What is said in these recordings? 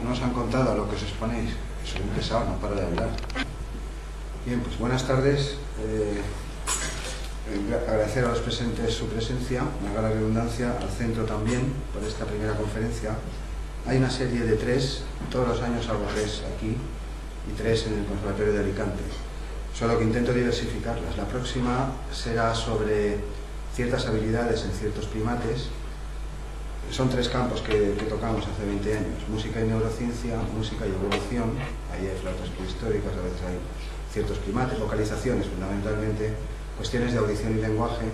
no os han contado a lo que os exponéis. Soy un pesado, no paro de hablar. Bien, pues buenas tardes. Agradecer a los presentes su presencia, me haga la redundancia, al centro también, por esta primera conferencia. Hay una serie de 3, todos los años hago 3 aquí y 3 en el Conservatorio de Alicante. Solo que intento diversificarlas. La próxima será sobre ciertas habilidades en ciertos primates. Son 3 campos que tocamos hace 20 años. Música y neurociencia, música y evolución. Ahí hay flautas prehistóricas, a veces hay ciertos primates, vocalizaciones fundamentalmente, cuestiones de audición y lenguaje.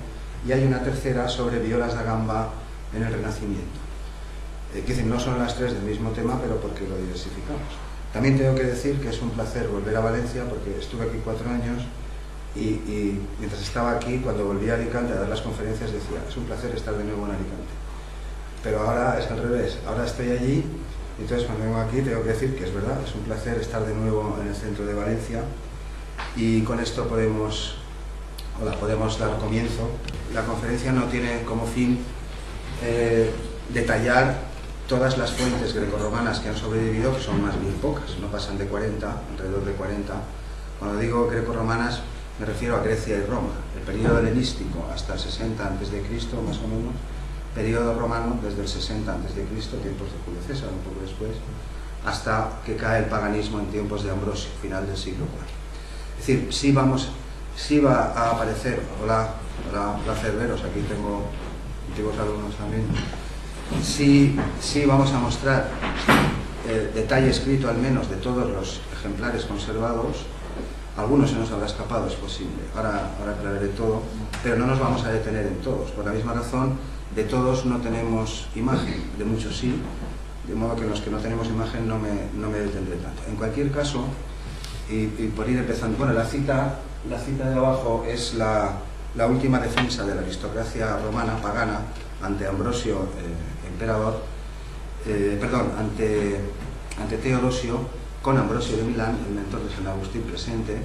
Y hay una tercera sobre violas da gamba en el Renacimiento. No son las 3 del mismo tema, pero porque lo diversificamos. También tengo que decir que es un placer volver a Valencia, porque estuve aquí 4 años y mientras estaba aquí, cuando volví a Alicante a dar las conferencias, decía, es un placer estar de nuevo en Alicante. Pero ahora es al revés, ahora estoy allí, y entonces cuando vengo aquí tengo que decir que es verdad, es un placer estar de nuevo en el centro de Valencia, y con esto podemos dar comienzo. La conferencia no tiene como fin detallar todas las fuentes grecorromanas que han sobrevivido, que son más bien pocas, no pasan de 40, alrededor de 40. Cuando digo grecorromanas me refiero a Grecia y Roma, el periodo helenístico hasta el 60 a.C. más o menos, periodo romano desde el 60 a.C., tiempos de Julio César, un poco después, hasta que cae el paganismo en tiempos de Ambrosio, final del siglo IV. Es decir, sí va a aparecer, hola placer veros, aquí tengo antiguos alumnos también. Sí vamos a mostrar detalle escrito al menos de todos los ejemplares conservados. Algunos se nos habrá escapado, es posible, ahora aclararé todo, pero no nos vamos a detener en todos. Por la misma razón, de todos no tenemos imagen, de muchos sí, de modo que en los que no tenemos imagen no me detendré tanto. En cualquier caso, y por ir empezando, bueno, la cita de abajo es la última defensa de la aristocracia romana pagana ante Ambrosio, emperador, ante Teodosio, con Ambrosio de Milán, el mentor de San Agustín presente,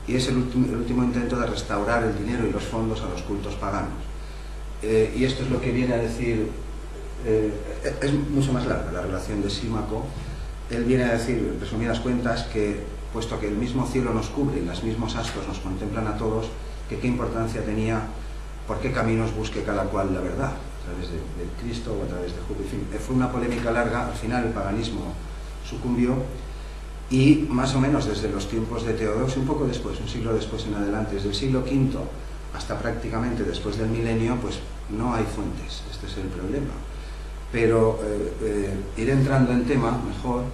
y es el último intento de restaurar el dinero y los fondos a los cultos paganos. Y esto es lo que viene a decir, es mucho más larga la relación de Símaco. Él viene a decir, en resumidas cuentas, que puesto que el mismo cielo nos cubre y los mismos astros nos contemplan a todos, que qué importancia tenía por qué caminos busque cada cual la verdad, a través de Cristo o a través de Júpiter. En fin, fue una polémica larga, al final el paganismo sucumbió, y más o menos desde los tiempos de Teodosio, un poco después, un siglo después en adelante, desde el siglo V hasta prácticamente después del milenio, pues no hay fuentes, este es el problema. Pero ir entrando en tema mejor,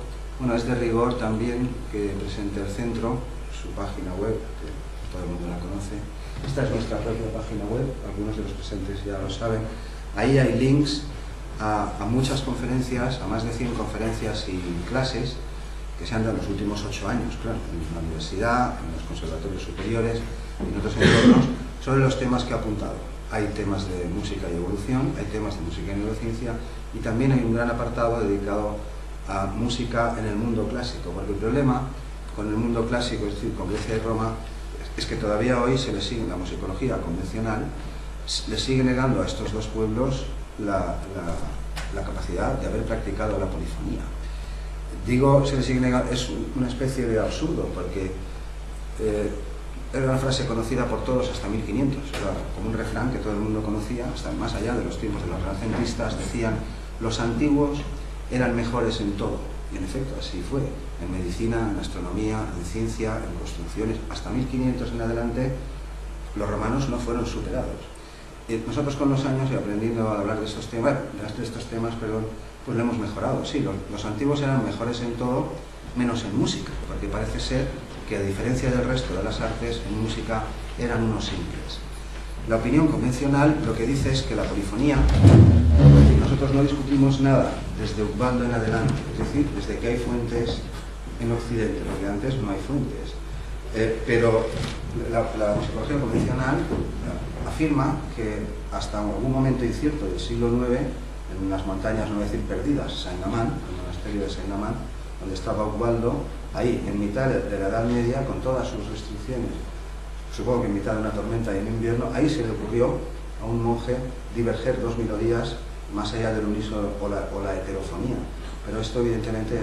bueno, es de rigor también que presente el centro, su página web, que todo el mundo la conoce. Esta es nuestra propia página web, algunos de los presentes ya lo saben. Ahí hay links a muchas conferencias, a más de 100 conferencias y clases que se han dado en los últimos 8 años, claro, en la universidad, en los conservatorios superiores, en otros entornos, sobre los temas que he apuntado. Hay temas de música y evolución, hay temas de música y neurociencia, y también hay un gran apartado dedicado a música en el mundo clásico, porque el problema con el mundo clásico, es decir, con Grecia y Roma, es que todavía hoy se le sigue la musicología convencional, le sigue negando a estos dos pueblos la capacidad de haber practicado la polifonía. Digo, se le sigue negando, es una especie de absurdo, porque era una frase conocida por todos hasta 1500, era como un refrán que todo el mundo conocía, hasta más allá de los tiempos de los renacentistas, decían, los antiguos eran mejores en todo, y en efecto así fue, en medicina, en astronomía, en ciencia, en construcciones, hasta 1500 en adelante, los romanos no fueron superados. Nosotros con los años y aprendiendo a hablar de estos temas, pues lo hemos mejorado. Sí, los antiguos eran mejores en todo, menos en música, porque parece ser que a diferencia del resto de las artes, en música eran unos simples. La opinión convencional lo que dice es que la polifonía, nosotros no discutimos nada desde Ubaldo en adelante, es decir, desde que hay fuentes en Occidente, porque antes no hay fuentes. Pero la musicología convencional afirma que hasta algún momento incierto del siglo IX, en unas montañas, no voy a decir perdidas, Saint-Amand, el monasterio de Saint-Amand, donde estaba Ubaldo, ahí en mitad de la Edad Media, con todas sus restricciones, supongo que en mitad de una tormenta y en invierno, ahí se le ocurrió a un monje diverger 2 melodías más allá del unísono o la heterofonía. pero esto evidentemente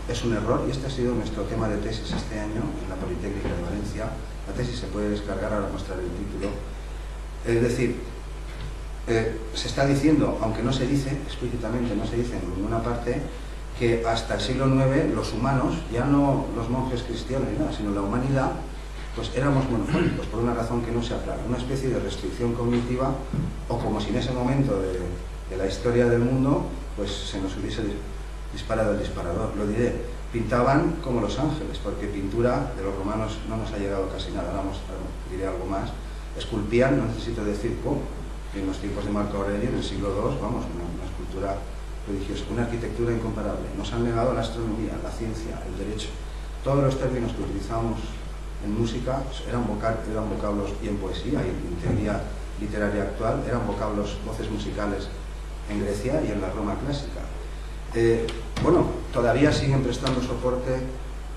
es un error, y este ha sido nuestro tema de tesis este año en la Politécnica de Valencia. La tesis se puede descargar, ahora mostraré el título. Es decir, se está diciendo, aunque no se dice explícitamente, no se dice en ninguna parte, que hasta el siglo IX los humanos, ya no los monjes cristianos ni nada, sino la humanidad, pues éramos monofónicos, por una razón que no se aclara, una especie de restricción cognitiva, o como si en ese momento de la historia del mundo, pues se nos hubiese disparado el disparador. Lo diré, pintaban como los ángeles, porque pintura de los romanos no nos ha llegado casi nada, diré algo más. Esculpían, no necesito decir cómo, en los tiempos de Marco Aurelio, en el siglo II, vamos, una escultura prodigiosa, una arquitectura incomparable. Nos han negado la astronomía, la ciencia, el derecho. Todos los términos que utilizamos en música eran vocablos, y en poesía y en teoría literaria actual, eran vocablos, voces musicales en Grecia y en la Roma clásica. Bueno, todavía siguen prestando soporte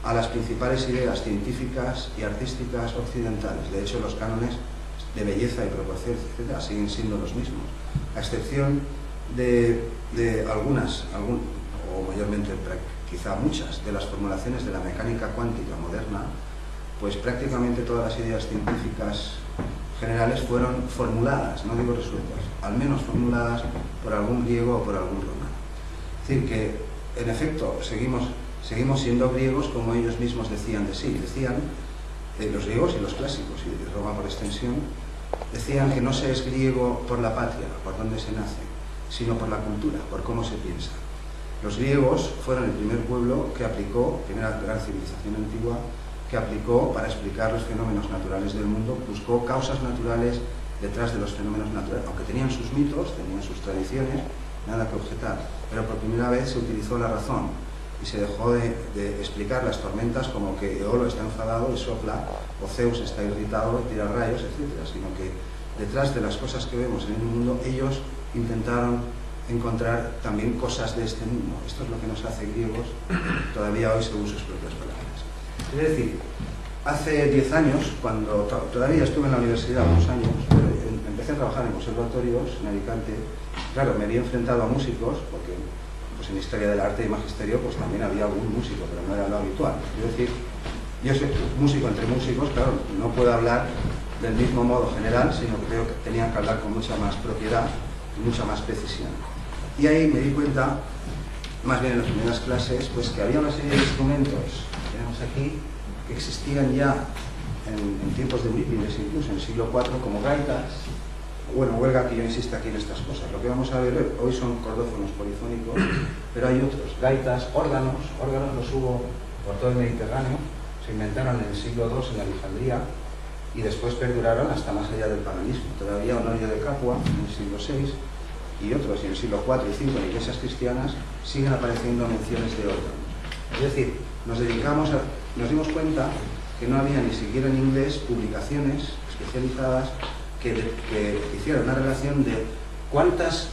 a las principales ideas científicas y artísticas occidentales. De hecho, los cánones de belleza y proporción, etcétera, siguen siendo los mismos, a excepción de algunas, o mayormente, quizá muchas, de las formulaciones de la mecánica cuántica moderna. Pues prácticamente todas las ideas científicas generales fueron formuladas, no digo resueltas, al menos formuladas por algún griego o por algún romano. Es decir, que en efecto seguimos siendo griegos, como ellos mismos decían de sí. Decían, los griegos y los clásicos, y de Roma por extensión, decían que no se es griego por la patria, por donde se nace, sino por la cultura, por cómo se piensa. Los griegos fueron el primer pueblo que aplicó, primera gran civilización antigua, que aplicó para explicar los fenómenos naturales del mundo, buscó causas naturales detrás de los fenómenos naturales, aunque tenían sus mitos, tenían sus tradiciones, nada que objetar, pero por primera vez se utilizó la razón y se dejó de explicar las tormentas como que Eolo está enfadado y sopla, o Zeus está irritado y tira rayos, etc., sino que detrás de las cosas que vemos en el mundo, ellos intentaron encontrar también cosas de este mundo. Esto es lo que nos hace griegos todavía hoy, según sus propias palabras. Es decir, hace 10 años, cuando todavía estuve en la universidad unos años, empecé a trabajar en conservatorios en Alicante. Claro, me había enfrentado a músicos, porque pues en Historia del Arte y Magisterio pues también había algún músico, pero no era lo habitual. Es decir, yo soy músico entre músicos, claro, no puedo hablar del mismo modo general, sino que creo que tenían que hablar con mucha más propiedad y mucha más precisión. Y ahí me di cuenta, más bien en las primeras clases, pues que había una serie de instrumentos que tenemos aquí, que existían ya en tiempos de Eurípides, incluso en el siglo IV, como gaitas. Bueno, huelga que yo insista aquí en estas cosas. Lo que vamos a ver hoy son cordófonos polifónicos, pero hay otros, gaitas, órganos los hubo por todo el Mediterráneo, se inventaron en el siglo II en Alejandría y después perduraron hasta más allá del paganismo. Todavía Honorio de Capua en el siglo VI y otros en el siglo IV y V en iglesias cristianas siguen apareciendo menciones de órganos. Es decir, nos dimos cuenta que no había ni siquiera en inglés publicaciones especializadas que hicieran una relación de cuántas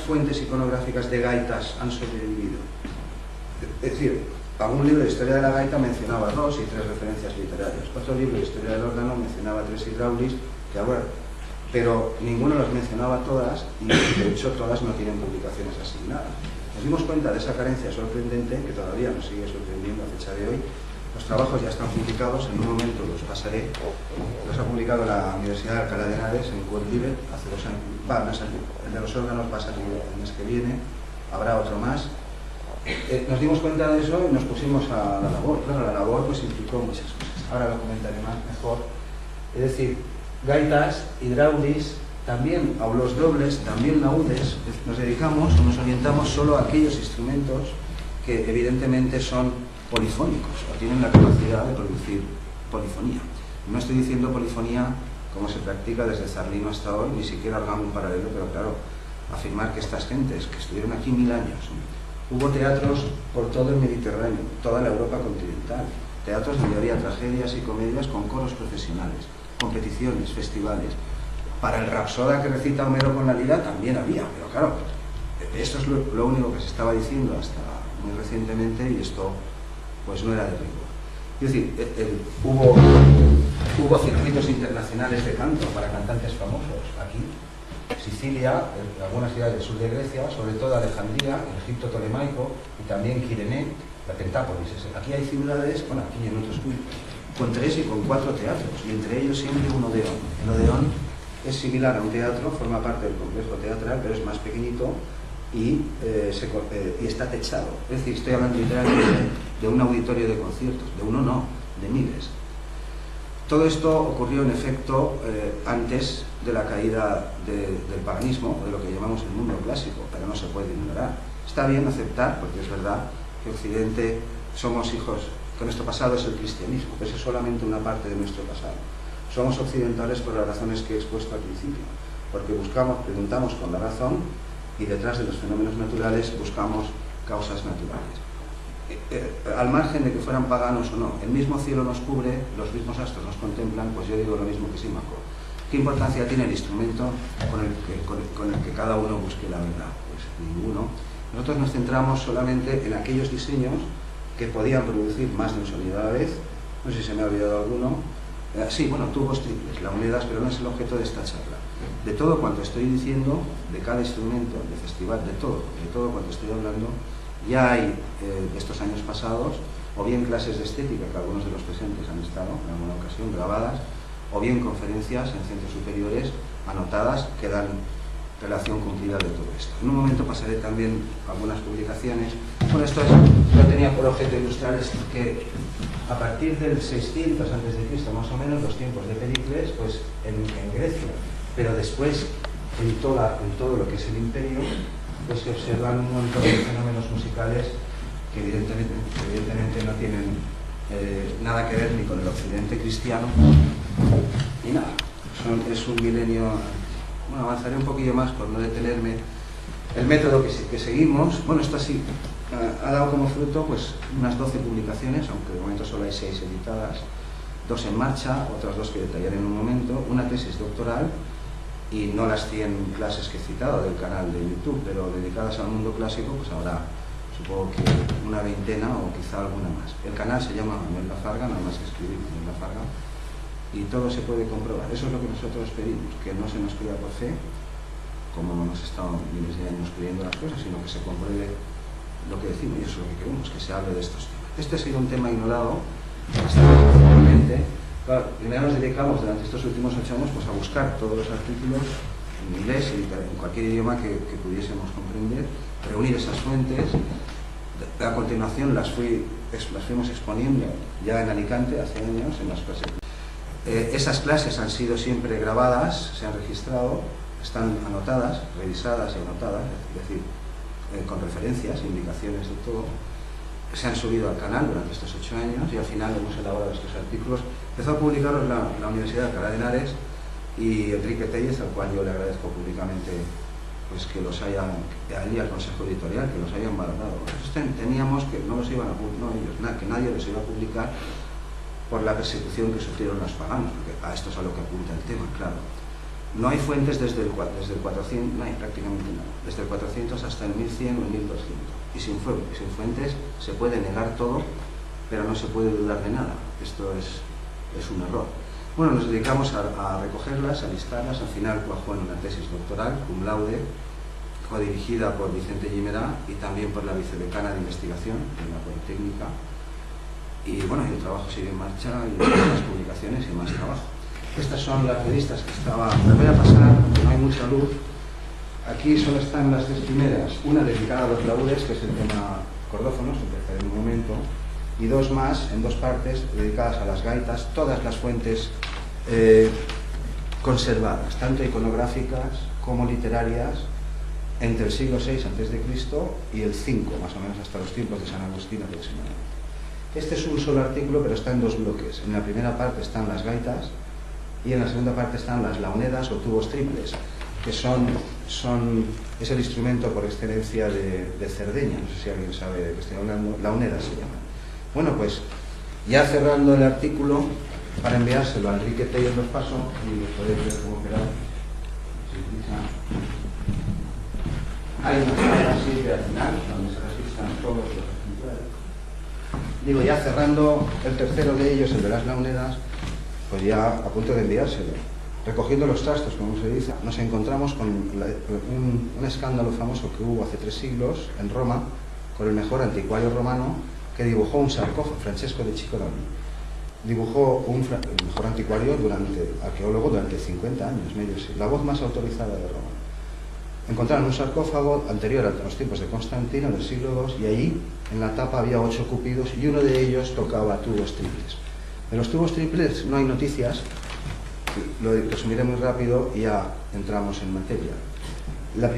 fuentes iconográficas de gaitas han sobrevivido. Es decir, algún libro de historia de la gaita mencionaba 2 y 3 referencias literarias, otro libro de historia del órgano mencionaba 3 hidraulis, pero ninguno las mencionaba todas, y de hecho todas no tienen publicaciones asignadas. Nos dimos cuenta de esa carencia sorprendente, que todavía nos sigue sorprendiendo a fecha de hoy. Los trabajos ya están publicados, en un momento los pasaré. Los ha publicado la Universidad de Alcalá de Henares en Cuerlibe hace 2 años. El de los órganos va a salir el mes que viene, habrá otro más. Nos dimos cuenta de eso y nos pusimos a la labor. Claro, la labor pues implicó muchas cosas. Ahora lo comentaré mejor. Es decir, gaitas, hidraulis, también aulos dobles, también laúdes. Nos dedicamos o nos orientamos solo a aquellos instrumentos que evidentemente son polifónicos o tienen la capacidad de producir polifonía. No estoy diciendo polifonía como se practica desde Zarlino hasta hoy, ni siquiera órgano paralelo, pero claro, afirmar que estas gentes que estuvieron aquí 1000 años, hubo teatros por todo el Mediterráneo, toda la Europa continental, teatros donde había tragedias y comedias con coros profesionales, competiciones, festivales. Para el rapsoda que recita Homero con la lira también había, pero claro, esto es lo único que se estaba diciendo hasta muy recientemente, y esto pues no era de rigor. Es decir, hubo circuitos internacionales de canto para cantantes famosos aquí, Sicilia, algunas ciudades del sur de Grecia, sobre todo Alejandría, el Egipto tolemaico y también Kirene, la Pentápolis. Aquí hay ciudades, bueno, aquí en otros, con 3 y con 4 teatros, y entre ellos siempre un odeón. El odeón es similar a un teatro, forma parte del complejo teatral, pero es más pequeñito y está techado. Es decir, estoy hablando literalmente de un auditorio de conciertos, de uno no, de miles. Todo esto ocurrió en efecto antes de la caída del paganismo, o de lo que llamamos el mundo clásico, pero no se puede ignorar. Está bien aceptar, porque es verdad que Occidente somos hijos, que nuestro pasado es el cristianismo, pero es solamente una parte de nuestro pasado. Somos occidentales por las razones que he expuesto al principio, porque preguntamos con la razón y detrás de los fenómenos naturales buscamos causas naturales. Al margen de que fueran paganos o no, el mismo cielo nos cubre, los mismos astros nos contemplan, pues yo digo lo mismo que Símaco. ¿Qué importancia tiene el instrumento con el que cada uno busque la verdad? Pues ninguno. Nosotros nos centramos solamente en aquellos diseños que podían producir más de un sonido a la vez. No sé si se me ha olvidado alguno. Sí, bueno, tubos triples, launedas, pero no es el objeto de esta charla. De todo cuanto estoy diciendo, de cada instrumento, de festival, de todo cuanto estoy hablando, ya hay de estos años pasados, o bien clases de estética, que algunos de los presentes han estado en alguna ocasión grabadas, o bien conferencias en centros superiores anotadas que dan relación cumplida de todo esto. En un momento pasaré también algunas publicaciones. Bueno, esto lo tenía por objeto ilustrar esto, que a partir del 600 a.C., más o menos, los tiempos de Pericles, pues en Grecia, pero después en todo lo que es el imperio, pues se observan un montón de fenómenos musicales que evidentemente no tienen nada que ver ni con el occidente cristiano ni nada. Es un milenio. Bueno, avanzaré un poquillo más por no detenerme. El método que seguimos, bueno, esto así ha dado como fruto pues unas 12 publicaciones, aunque de momento solo hay 6 editadas, 2 en marcha, otras 2 que detallaré en un momento, una tesis doctoral y no las 100 clases que he citado del canal de YouTube, pero dedicadas al mundo clásico, pues habrá, supongo que una veintena o quizá alguna más. El canal se llama Manuel Lafarga, nada más que escribir Manuel Lafarga, y todo se puede comprobar. Eso es lo que nosotros pedimos, que no se nos crea por fe, como hemos estado miles de años creyendo las cosas, sino que se compruebe lo que decimos, y eso es lo que queremos, que se hable de estos temas. Este ha sido un tema ignorado, bastante. Claro, primero nos dedicamos durante estos últimos 8 años pues, a buscar todos los artículos en inglés y en cualquier idioma que pudiésemos comprender, reunir esas fuentes. A continuación las fuimos exponiendo ya en Alicante hace años en las clases. Esas clases han sido siempre grabadas, se han registrado, están anotadas, revisadas y anotadas, es decir, con referencias, indicaciones de todo. Se han subido al canal durante estos 8 años y al final hemos elaborado estos artículos. Empezó a publicarlos la Universidad de Alcalá de Henares y Enrique Tellez, al cual yo le agradezco públicamente pues, que los hayan, allí al Consejo Editorial, que los hayan valorado. Nosotros teníamos que no los iban a publicar, no ellos, que nadie los iba a publicar por la persecución que sufrieron los paganos, porque a esto es a lo que apunta el tema, claro. No hay fuentes desde el 400, no hay prácticamente nada, desde el 400 hasta el 1100 o el 1200. Y sin fuentes se puede negar todo, pero no se puede dudar de nada. Esto es un error. Bueno, nos dedicamos a recogerlas, a listarlas. Al final cuajó en una tesis doctoral, cum laude, codirigida por Vicente Guimerá y también por la vicedecana de investigación de la Politécnica. Y bueno, el trabajo sigue en marcha y más publicaciones y más trabajo. Estas son las revistas que estaba. Me voy a pasar, no hay mucha luz. Aquí solo están las 3 primeras. Una dedicada a los laudes, que es el tema cordófonos, empezaré en un momento. Y 2 más, en 2 partes, dedicadas a las gaitas. Todas las fuentes conservadas, tanto iconográficas como literarias, entre el siglo VI a.C. y el 5, más o menos hasta los tiempos de San Agustín aproximadamente. Este es un solo artículo, pero está en 2 bloques. En la primera parte están las gaitas y en la segunda parte están las launedas o tubos triples, que es el instrumento por excelencia de Cerdeña. No sé si alguien sabe de qué estoy hablando. Launedas se llaman. Bueno, pues ya cerrando el artículo, para enviárselo a Enrique Tellez los paso y lo podéis ver como queráis. Hay una tabla así al final, donde se registran todos los ejemplares. Digo, ya cerrando el tercero de ellos, el de las launedas, pues ya a punto de enviárselo. recogiendo los trastos, como se dice, nos encontramos con un escándalo famoso que hubo hace 3 siglos en Roma, con el mejor anticuario romano que dibujó un sarcófago, Francesco de Cicoroni. Dibujó el mejor anticuario arqueólogo durante 50 años, medio siglo, la voz más autorizada de Roma. Encontraron un sarcófago anterior a los tiempos de Constantino, del siglo II, y allí en la tapa había 8 cupidos y uno de ellos tocaba tubos triples. De los tubos triples no hay noticias, lo resumiré muy rápido y ya entramos en materia. La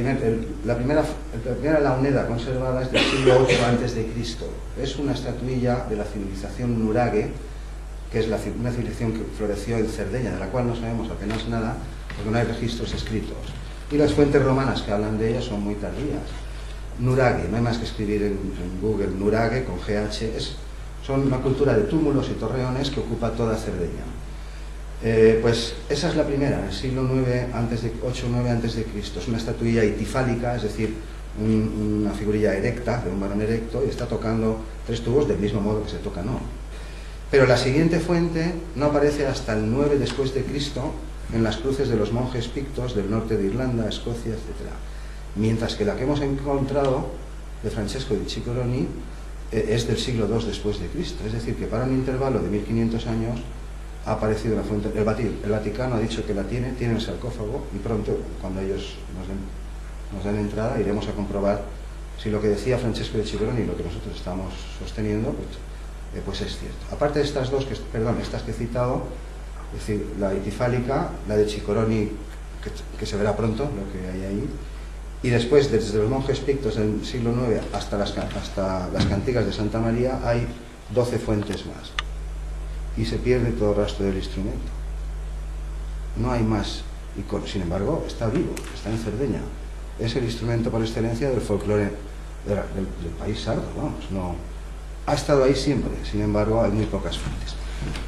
primera launeda conservada es del siglo VIII a.C. Es una estatuilla de la civilización nuraghe, que es una civilización que floreció en Cerdeña, de la cual no sabemos apenas nada, porque no hay registros escritos. Y las fuentes romanas que hablan de ella son muy tardías. Nuraghe, no hay más que escribir en Google, Nuraghe con GH, son una cultura de túmulos y torreones que ocupa toda Cerdeña. Pues esa es la primera, en el siglo IX, 8-9 a.C. Es una estatuilla itifálica, es decir, una figurilla erecta, de un varón erecto, y está tocando 3 tubos del mismo modo que se tocan hoy. Pero la siguiente fuente no aparece hasta el 9 después de Cristo en las cruces de los monjes pictos del norte de Irlanda, Escocia, etc. Mientras que la que hemos encontrado, de Francesco de Cicoroni, es del siglo II después de Cristo. Es decir, que para un intervalo de 1500 años ha aparecido la fuente. El Vaticano ha dicho que la tiene el sarcófago, y pronto, cuando ellos nos den entrada, iremos a comprobar si lo que decía Francesco de Cicoroni y lo que nosotros estamos sosteniendo pues es cierto. Aparte de estas dos, estas que he citado, es decir, la itifálica, la de Cicoroni, que se verá pronto, lo que hay ahí, y después, desde los monjes pictos del siglo IX hasta las cantigas de Santa María, hay 12 fuentes más. Y se pierde todo rastro del instrumento. No hay más iconos. Sin embargo, está vivo, está en Cerdeña. Es el instrumento por excelencia del folclore del país sardo, vamos, no. Ha estado ahí siempre, sin embargo, hay muy pocas fuentes.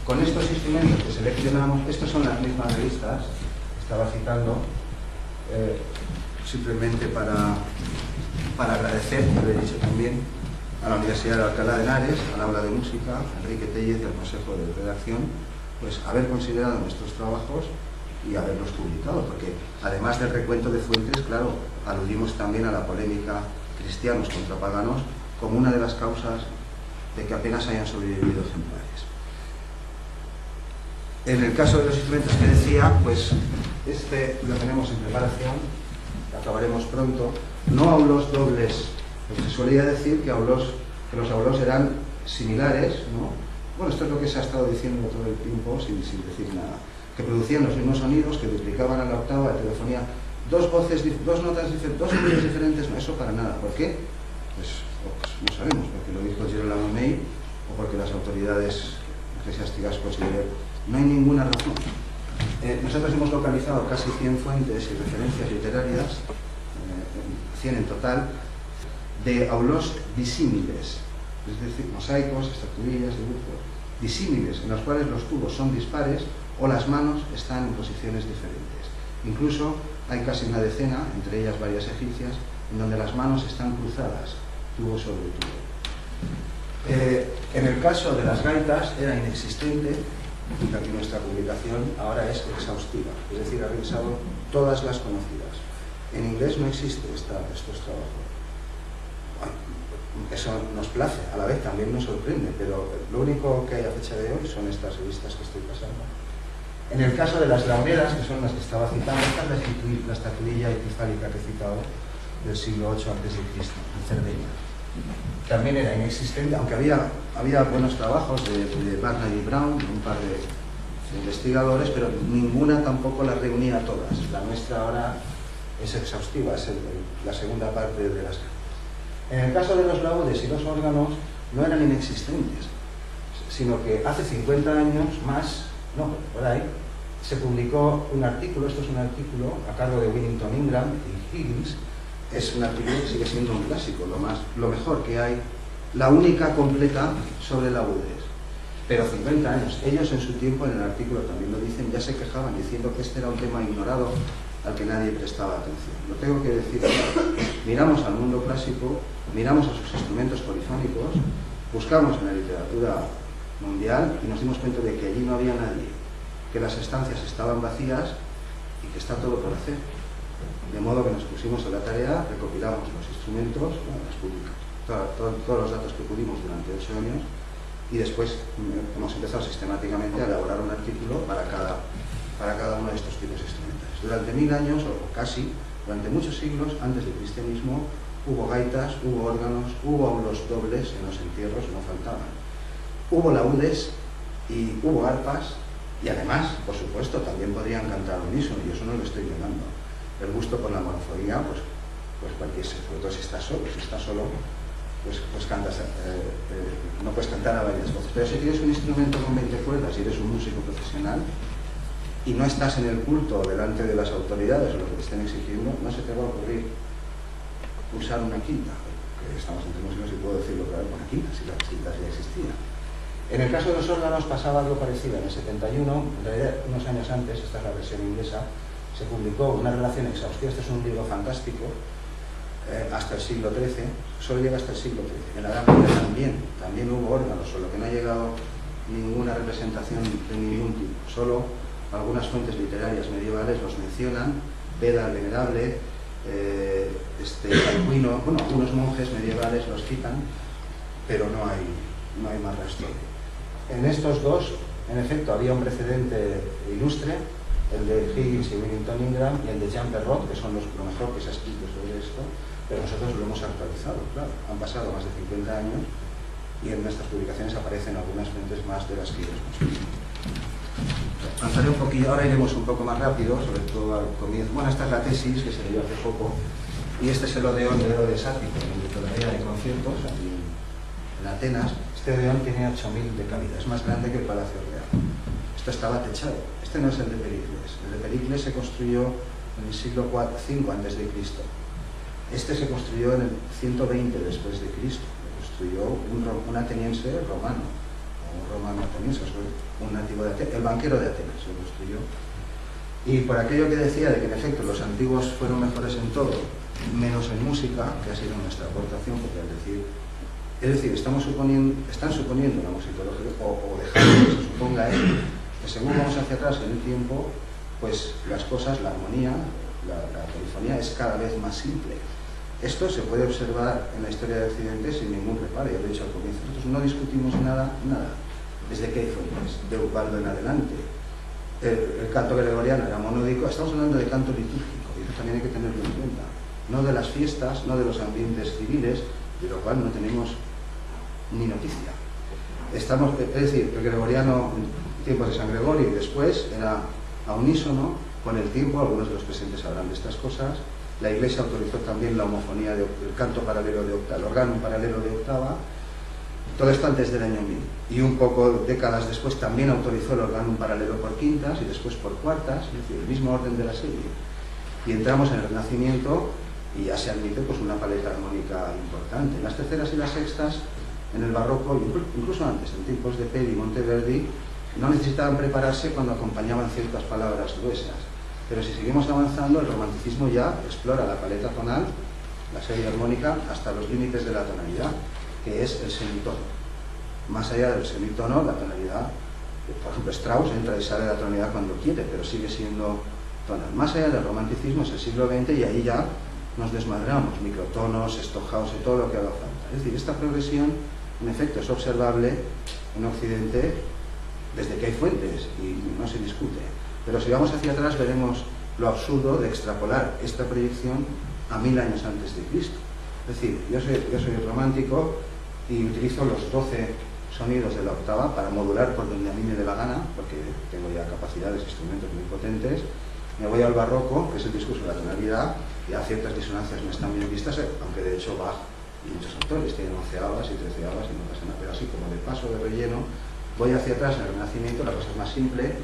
Con estos instrumentos que seleccionamos, estas son las mismas revistas que estaba citando, simplemente para agradecer, como he dicho también, a la Universidad de Alcalá de Henares, al Aula de Música, a Enrique Tellez y al Consejo de Redacción, pues haber considerado nuestros trabajos y haberlos publicado, porque además del recuento de fuentes, claro, aludimos también a la polémica cristianos contra paganos como una de las causas de que apenas hayan sobrevivido ejemplares. En el caso de los instrumentos que decía, pues lo tenemos en preparación, acabaremos pronto. No aulos dobles, pues se solía decir que los aulos eran similares, ¿no? Bueno, esto es lo que se ha estado diciendo todo el tiempo sin decir nada, que producían los mismos sonidos, que duplicaban a la octava de telefonía, dos notas diferentes, dos sonidos diferentes, no, eso para nada. ¿Por qué? Pues no sabemos, porque lo dijo Girolamo May o porque las autoridades eclesiásticas consideran. No hay ninguna razón. Nosotros hemos localizado casi 100 fuentes y referencias literarias, 100 en total, de aulos disímiles, es decir, mosaicos, estatuillas, dibujos, disímiles, en los cuales los tubos son dispares o las manos están en posiciones diferentes. Incluso hay casi una decena, entre ellas varias egipcias, en donde las manos están cruzadas, tubo sobre tubo. En el caso de las gaitas era inexistente, y aquí nuestra publicación ahora es exhaustiva, es decir, ha revisado todas las conocidas. En inglés no existe estos trabajos. Eso nos place, a la vez también nos sorprende, pero lo único que hay a fecha de hoy son estas revistas que estoy pasando. En el caso de las launeras, que son las que estaba citando, esta es la estatuilla etifálica que he citado del siglo VIII a.C., en Cerdeña. También era inexistente, aunque había buenos trabajos de Barnard y Brown, un par de investigadores, pero ninguna tampoco las reunía todas. La nuestra ahora es exhaustiva, es la segunda parte de las. En el caso de los laúdes y los órganos no eran inexistentes, sino que hace 50 años más, no, por ahí, se publicó un artículo, esto es un artículo a cargo de Winnington Ingram y Higgins. Es un artículo que sigue siendo un clásico, lo mejor que hay, la única completa sobre laúdes. Pero 50 años, ellos en su tiempo, en el artículo también lo dicen, ya se quejaban diciendo que este era un tema ignorado al que nadie prestaba atención. Lo tengo que decir, miramos al mundo clásico, miramos a sus instrumentos polifónicos, buscamos en la literatura mundial y nos dimos cuenta de que allí no había nadie, que las estancias estaban vacías y que está todo por hacer. De modo que nos pusimos a la tarea, recopilamos los instrumentos, todos los datos que pudimos durante 8 años, y después hemos empezado sistemáticamente a elaborar un artículo para cada uno de estos tipos instrumentales. Durante 1000 años, o casi, durante muchos siglos, antes del cristianismo, hubo gaitas, hubo órganos, hubo aulos dobles en los entierros, no faltaban. Hubo laúdes y hubo arpas, y además, por supuesto, también podrían cantar unísono, y eso no lo estoy negando. El gusto por la monofonía, pues cualquier, sobre todo si estás solo, pues cantas, no puedes cantar a varias voces. Pero si tienes un instrumento con 20 cuerdas y eres un músico profesional y no estás en el culto delante de las autoridades o lo que te estén exigiendo, no se te va a ocurrir usar una quinta, que estamos entre músicos y puedo decirlo, claro, una quinta, si las quintas ya existían. En el caso de los órganos pasaba algo parecido. En el 71, en realidad unos años antes, esta es la versión inglesa, se publicó una relación exhaustiva. Este es un libro fantástico, hasta el siglo XIII, solo llega hasta el siglo XIII. En la Edad Media también hubo órganos, solo que no ha llegado ninguna representación de ningún tipo. Solo algunas fuentes literarias medievales los mencionan, Beda el Venerable, Alcuino, bueno, algunos monjes medievales los citan, pero no hay más rastro. En estos dos, en efecto, había un precedente ilustre, el de Higgins y Willington Ingram, y el de Jean Perrot, que son lo mejor que se ha escrito sobre esto, pero nosotros lo hemos actualizado, claro. Han pasado más de 50 años y en nuestras publicaciones aparecen algunas fuentes más de las que yo les mostré. Avanzaré un poquillo, ahora iremos un poco más rápido, sobre todo al comienzo. Bueno, esta es la tesis que se leyó hace poco, y este es el Odeón de Herodes Ático, donde todavía hay conciertos aquí en Atenas. Este Odeón tiene 8.000 de cabida, es más grande que el Palacio Real. Esto estaba techado. Este no es el de Pericles. El de Pericles se construyó en el siglo V a.C. Este se construyó en el 120 después de Cristo. Lo construyó un ateniense romano, o un romano ateniense, un nativo de Atenas, el banquero de Atenas lo construyó. Y por aquello que decía de que en efecto los antiguos fueron mejores en todo, menos en música, que ha sido nuestra aportación, porque es decir, están suponiendo la musicología, o dejando que se suponga eso, que según vamos hacia atrás en el tiempo, pues las cosas, la armonía, la polifonía es cada vez más simple. Esto se puede observar en la historia de Occidente sin ningún reparo, ya lo he dicho al comienzo. Nosotros no discutimos nada, desde que hay fuentes, de Ubaldo en adelante. El canto gregoriano era monódico, estamos hablando de canto litúrgico, y eso también hay que tenerlo en cuenta. No de las fiestas, no de los ambientes civiles, de lo cual no tenemos ni noticia. Es decir, el gregoriano en tiempos de San Gregorio y después era a unísono. Con el tiempo, algunos de los presentes sabrán de estas cosas. La Iglesia autorizó también la homofonía del canto paralelo de octava, el órgano paralelo de octava. Todo esto antes del año 1000. Y un poco décadas después también autorizó el órgano paralelo por quintas y después por cuartas, es decir, el mismo orden de la serie. Y entramos en el Renacimiento y ya se admite pues una paleta armónica importante. Las terceras y las sextas, en el barroco, incluso antes, en tiempos de Peri y Monteverdi, no necesitaban prepararse cuando acompañaban ciertas palabras gruesas. Pero si seguimos avanzando, el romanticismo ya explora la paleta tonal, la serie armónica, hasta los límites de la tonalidad, que es el semitono. Más allá del semitono, la tonalidad, por ejemplo, Strauss entra y sale de la tonalidad cuando quiere, pero sigue siendo tonal. Más allá del romanticismo es el siglo XX y ahí ya nos desmadramos, microtonos, estojados y todo lo que haga falta. Es decir, esta progresión, en efecto, es observable en Occidente desde que hay fuentes y no se discute. Pero si vamos hacia atrás veremos lo absurdo de extrapolar esta proyección a 1000 años antes de Cristo. Es decir, yo soy romántico y utilizo los 12 sonidos de la octava para modular por donde a mí me dé la gana, porque tengo ya capacidades, instrumentos muy potentes. Me voy al barroco, que es el discurso de la tonalidad, y a ciertas disonancias no están bien vistas, aunque de hecho Bach y muchos autores tienen 11avas y 13avas y no pasa nada, pero así como de paso de relleno, voy hacia atrás en el Renacimiento, la cosa es más simple,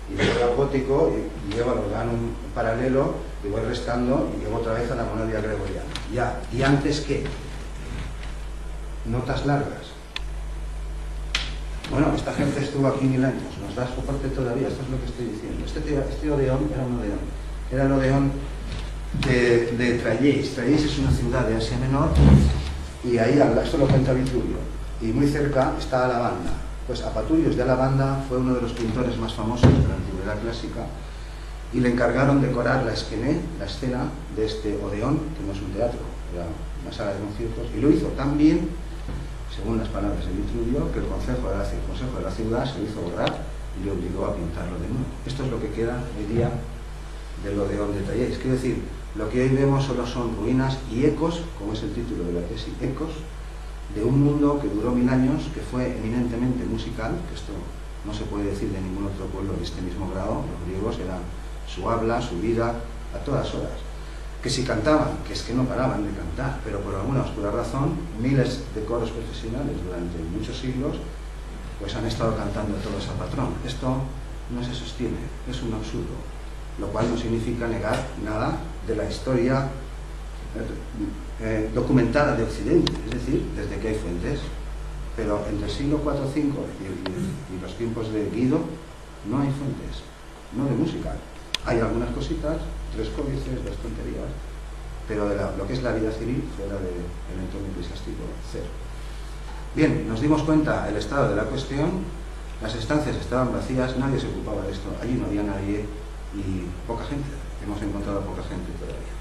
y voy al gótico y llevo al órgano paralelo y voy restando y llevo otra vez a la monodia gregoriana. Ya, ¿y antes qué? Notas largas. Bueno, esta gente estuvo aquí 1000 años, nos da soporte todavía, esto es lo que estoy diciendo. Este Odeón era un Odeón, era el Odeón de Trallés. Trallés es una ciudad de Asia Menor y ahí, esto lo cuenta Vitruvio, y muy cerca está Alabanda. Pues Apaturios de Alabanda fue uno de los pintores más famosos de la antigüedad clásica y le encargaron decorar la escena de este Odeón, que no es un teatro, era una sala de conciertos, y lo hizo tan bien, según las palabras de Vitruvio, que el Consejo de la Ciudad se lo hizo borrar y le obligó a pintarlo de nuevo. Esto es lo que queda hoy día del Odeón de Tallers. Quiero decir, lo que hoy vemos solo son ruinas y ecos, como es el título de la tesis, ecos, de un mundo que duró 1000 años, que fue eminentemente musical, que esto no se puede decir de ningún otro pueblo de este mismo grado. Los griegos eran su habla, su vida, a todas horas. Que si cantaban, que es que no paraban de cantar, pero por alguna oscura razón, miles de coros profesionales durante muchos siglos, pues han estado cantando todos a patrón. Esto no se sostiene, es un absurdo, lo cual no significa negar nada de la historia documentada de Occidente, es decir, desde que hay fuentes. Pero entre el siglo IV o V y los tiempos de Guido no hay fuentes, no de música. Hay algunas cositas, 3 códices, 2 tonterías, pero de lo que es la vida civil fuera del entorno eclesiástico, cero. Bien, nos dimos cuenta el estado de la cuestión, las estancias estaban vacías, nadie se ocupaba de esto, allí no había nadie y poca gente, hemos encontrado poca gente todavía.